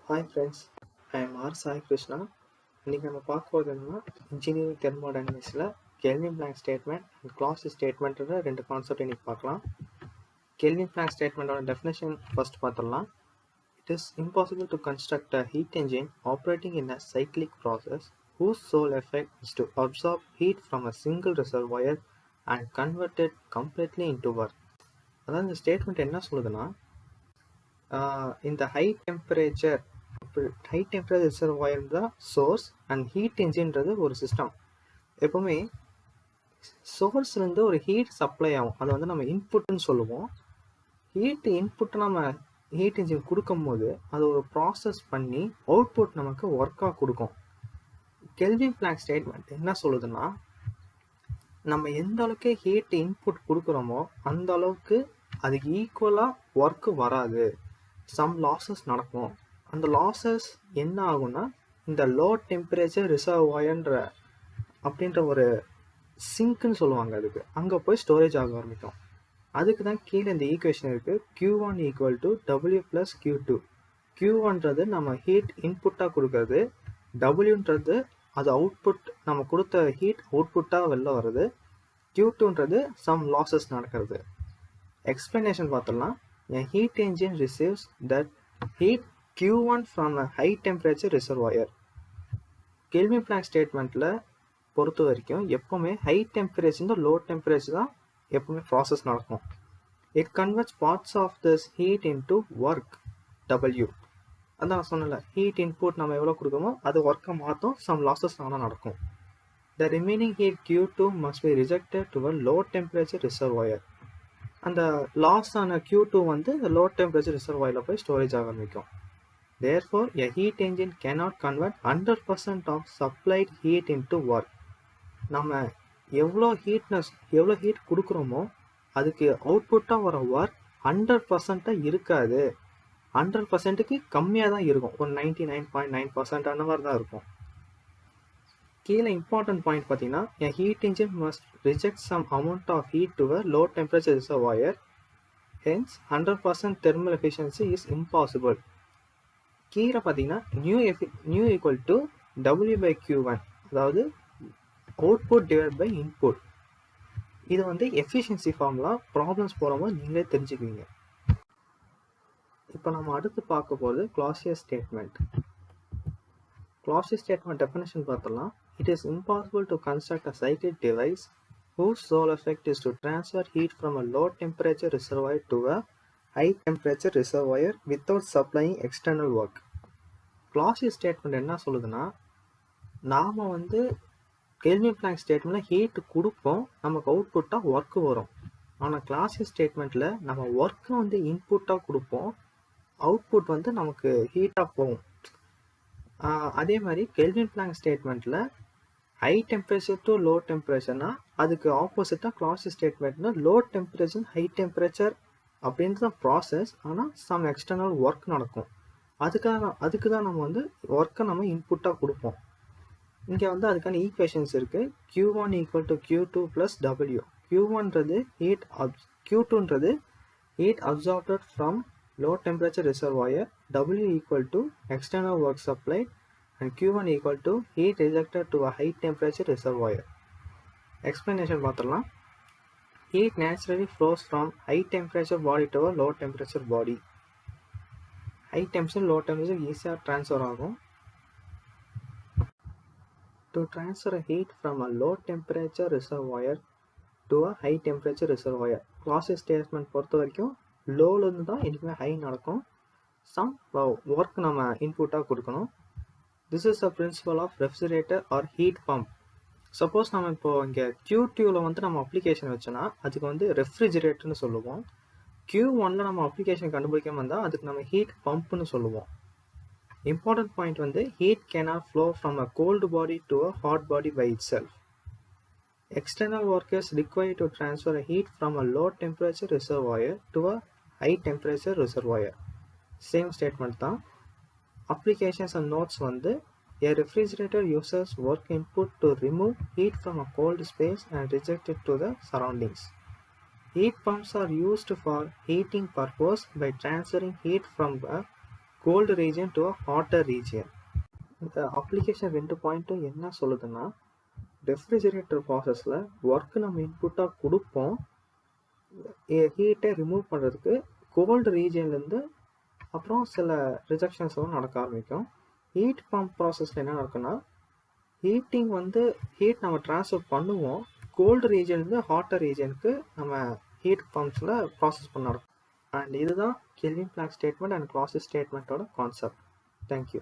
Hi friends, I am R. Sai Krishna. இன்னைக்கு நம்ம பார்க்க போகிறது என்னன்னா இன்ஜினியரிங் தெர்மோடைனமிக்ஸில் Kelvin Planck statement and Clausius ஸ்டேட்மெண்ட்டோட ரெண்டு கான்செப்ட் இன்னைக்கு பார்க்கலாம். கெல்வின் பிளாங்க் ஸ்டேட்மெண்ட்டோட டெஃபினேஷன் ஃபர்ஸ்ட் பார்த்துடலாம். It is impossible to construct a heat engine operating in a cyclic process whose sole effect is to absorb heat from a single reservoir and convert it completely into work. அதாவது இந்த statement என்ன சொல்லுதுன்னா, இந்த high temperature reservoir தான் source and heat என்ஜின்றது ஒரு system. எப்பவுமே சோர்ஸ்லேருந்து ஒரு heat supply ஆகும், அதை வந்து நம்ம இன்புட்னு சொல்லுவோம். இன்புட் நம்ம ஹீட் என்ஜின் கொடுக்கும் போது அது ஒரு ப்ராசஸ் பண்ணி அவுட்புட் நமக்கு ஒர்க்காக கொடுக்கும். கெல்வின் பிளாங்க் ஸ்டேட்மெண்ட் என்ன சொல்லுதுன்னா, நம்ம எந்த அளவுக்கு ஹீட் இன்புட் கொடுக்குறோமோ அந்த அளவுக்கு அதுக்கு ஈக்குவலாக ஒர்க்கு வராது, சம் லாஸஸ் நடக்கும். அந்த லாஸஸ் என்ன ஆகும்னா, இந்த லோ டெம்பரேச்சர் ரிசர்வாயர்ன்ற அப்படின்ற ஒரு சிங்க்னு சொல்லுவாங்க, அதுக்கு அங்கே போய் ஸ்டோரேஜ் ஆக ஆரம்பிக்கும். அதுக்கு தான் கீழே இந்த ஈக்குவேஷன் இருக்குது, Q1 = W + Q2. Q1ன்றது நம்ம ஹீட் இன்புட்டாக கொடுக்கறது, Wன்றது அது அவுட்புட், நம்ம கொடுத்த ஹீட் அவுட்புட்டாக வெளில வருது, Q2ன்றது சம் லாஸஸ் நடக்கிறது. எக்ஸ்பிளனேஷன் பார்த்துடலாம். A heat engine receives that heat Q1 from a high temperature reservoir. Kelvin Planck ஸ்டேட்மெண்ட்டில் பொறுத்த வரைக்கும் எப்போவுமே ஹை டெம்பரேச்சர் லோ டெம்பரேச்சர் தான் எப்போவுமே ப்ராசஸ் நடக்கும். It converts parts of this heat into work, W. அதான் நான் சொன்னல, ஹீட் இன்புட் நம்ம எவ்வளோ கொடுக்கமோ அது ஒர்க்கை மாற்றும், சம் லாஸஸ் ஆனால் நடக்கும். The remaining heat Q2 must be rejected to a low temperature reservoir. அந்த லாஸ் ஆன Q2 வந்து லோ டெம்பரேச்சர் ரிசர்வாயரில் போய் ஸ்டோரேஜ் ஆக ஆரம்பிக்கும். Therefore, a heat engine cannot convert 100% of supplied heat into work. நம்ம எவ்வளோ ஹீட் கொடுக்குறோமோ அதுக்கு அவுட்புட்டாக வர ஒர்க் 100% இருக்காது, 100%க்கு கம்மியாக தான் இருக்கும், ஒரு 99.9% அந்த மாதிரி தான் இருக்கும். கீழே இம்பார்ட்டன்ட் பாயிண்ட் பார்த்தீங்கன்னா, a heat engine must reject some amount of heat to a low temperature reservoir. Hence, 100% thermal efficiency is impossible. கீழே பார்த்தீங்கன்னா new = W/Q1, அதாவது அவுட்புட் டிவைட் பை இன்புட். இது வந்து எஃபிஷியன்சி ஃபார்முலா, ப்ராப்ளம்ஸ் போகிறவங்க நீங்களே தெரிஞ்சுக்குவீங்க. இப்போ நம்ம அடுத்து பார்க்க போகிறது Clausius statement. Clausius statement definition பார்த்தலாம். It is impossible to construct a cyclic device whose sole effect is to transfer heat from a low temperature reservoir to a high temperature reservoir without supplying external work. Clausius statement என்ன சொல்லுதுன்னா, நாம் வந்து kelvin Planck ஸ்டேட்மெண்ட்டில் heat கொடுப்போம், நமக்கு அவுட்புட்டாக work வரும். ஆனால் Clausius ஸ்டேட்மெண்ட்டில் நம்ம ஒர்க்கை வந்து இன்புட்டாக கொடுப்போம், அவுட்புட் வந்து நமக்கு ஹீட்டாக போகும். அதே மாதிரி கெல்வின் பிளாங்க் ஸ்டேட்மெண்ட்டில் ஹை டெம்பரேச்சர் டு லோ டெம்பரேச்சர்னா அதுக்கு ஆப்போசிட்டாக கிளாசியஸ் ஸ்டேட்மெண்ட்னா லோ டெம்பரேச்சர் ஹை டெம்பரேச்சர் அப்படின்றது தான் ப்ராசஸ், ஆனால் சம் எக்ஸ்டர்னல் ஒர்க் நடக்கும். அதுக்கு தான் நம்ம வந்து ஒர்க்கை நம்ம இன்புட்டாக கொடுப்போம். இங்கே வந்து அதுக்கான ஈக்குவேஷன்ஸ் இருக்குது. Q1 = Q2 + W. Q2ன்றது heat absorbed from low temperature reservoir, W = external work supplied, and Q1 = heat rejected to a high temperature reservoir. Explanation பார்த்துடலாம். Heat naturally flows from high temperature body to a low temperature body. High temperature low temperature ஈஸியாக transfer ஆகும். To transfer a heat from a low temperature reservoir to a high temperature reservoir, Clausius statement பொறுத்த வரைக்கும் லோலேருந்து தான் என்றைக்குமே high நடக்கும், some work நம்ம இன்புட்டாக கொடுக்கணும். This is a principle of refrigerator or heat pump. Suppose நம்ம இப்போ இங்கே Q2வில் வந்து நம்ம அப்ளிகேஷன் வச்சோன்னா அதுக்கு வந்து ரெஃப்ரிஜரேட்டர்னு சொல்லுவோம். Q1ல் நம்ம அப்ளிகேஷன் கண்டுபிடிக்காம இருந்தால் அதுக்கு நம்ம ஹீட் பம்ப்னு சொல்லுவோம். இம்பார்ட்டன்ட் பாயிண்ட் வந்து heat cannot flow from a cold body to a hot body by itself. External work is required to transfer a heat from a low temperature reservoir to a high temperature reservoir. Same statement தான். Applications and notes வந்து, a refrigerator uses work input to remove heat from a cold space and reject it to the surroundings. Heat pumps are used for heating purpose by transferring heat from a cold region to hotter region. இந்த application 2.2 என்ன சொல்லுதுன்னா, refrigerator ப்ராசஸில் work நம்ம இன்புட்டாக கொடுப்போம், ஹீட்டை remove பண்ணுறதுக்கு gold ரீஜியன்லேருந்து அப்புறம் சில ரிஜெக்ஷன்ஸ் எல்லாம் நடக்க ஆரம்பிக்கும். ஹீட் பம்ப் ப்ராசஸில் என்ன நடக்குன்னா, ஹீட் நம்ம ட்ரான்ஸ்ஃபர் பண்ணுவோம், கோல்டு ரீஜன்லேருந்து ஹாட்டர் ரீஜனுக்கு நம்ம ஹீட் பம்ப்ஸில் ப்ராசஸ் பண்ண நடக்கும். அண்ட் இதுதான் Kelvin Planck statement and Clausius ஸ்டேட்மெண்ட்டோட கான்செப்ட். தேங்க்யூ.